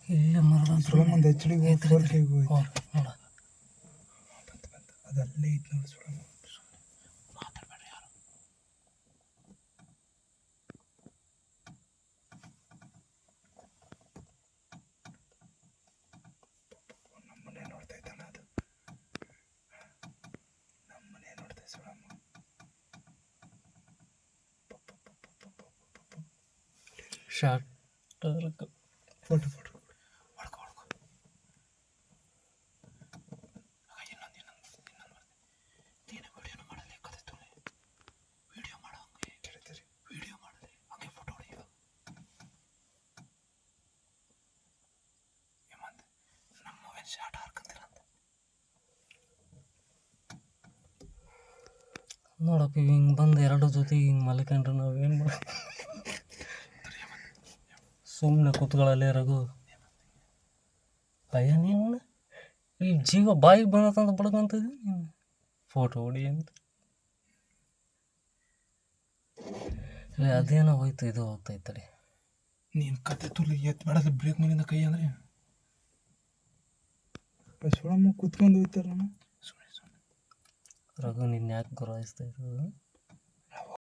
ಇಲ್ಲೇ ಮರದ ಸುಳಮಂದು H D 4K ನೋಡ ಅದಲ್ಲೇ ಐತೆ ನೋಡಿ ಸುಳಮ. ಮಾತಾಡ್ಬೇಡ್ರಿ ಯಾರು. ನಮ್ಮನೆ ನೋಡ್ತಾ ಇದ್ದಾನ ಅದು. ನಮ್ಮನೆ ನೋಡ್ತಾ ಸುಳಮ. ಶಾರ್ಟ್ ಫೋಟೋ ನೋಡಪ್ಪ ಹಿಂಗೆ ಬಂದು ಎರಡು ಜೊತೆ ಹಿಂಗೆ ಮಲ್ಕೊಂಡ್ರೆ ನಾವು ಏನು ಮಾಡ ಸುಮ್ಮನೆ ಕೂತ್ಕೊಳ್ಳಲ್ಲೇ ರಘು ಭಯ ನೀನು ಈ ಜೀವ ಬಾಯಿಗೆ ಬಂದತಂತ ಬಡ್ಕಂತದಿ ನೀನು ಫೋಟೋ ಹೊಡಿ ಅಂತ. ಅದೇನೋ ಹೋಯ್ತು ಇದು ಹೋಗ್ತೈತಡಿ. ನೀನು ಕತೆ ತುಳಿ ಎತ್ತು ಬೇಡಲ್ಲ ಬ್ರೇಕ್ ಮೇಲಿಂದ ಕೈ ಅಂದರೆ ಸುಳಮ್ಮ ಕೂತ್ಕೊಂಡು ಹೋಯ್ತಾರಣ್ಣ. ರಘು ನಿನ್ನ ಯಾಕೆ ಗುರಾಯಿಸ್ತಾ ಇರೋದು?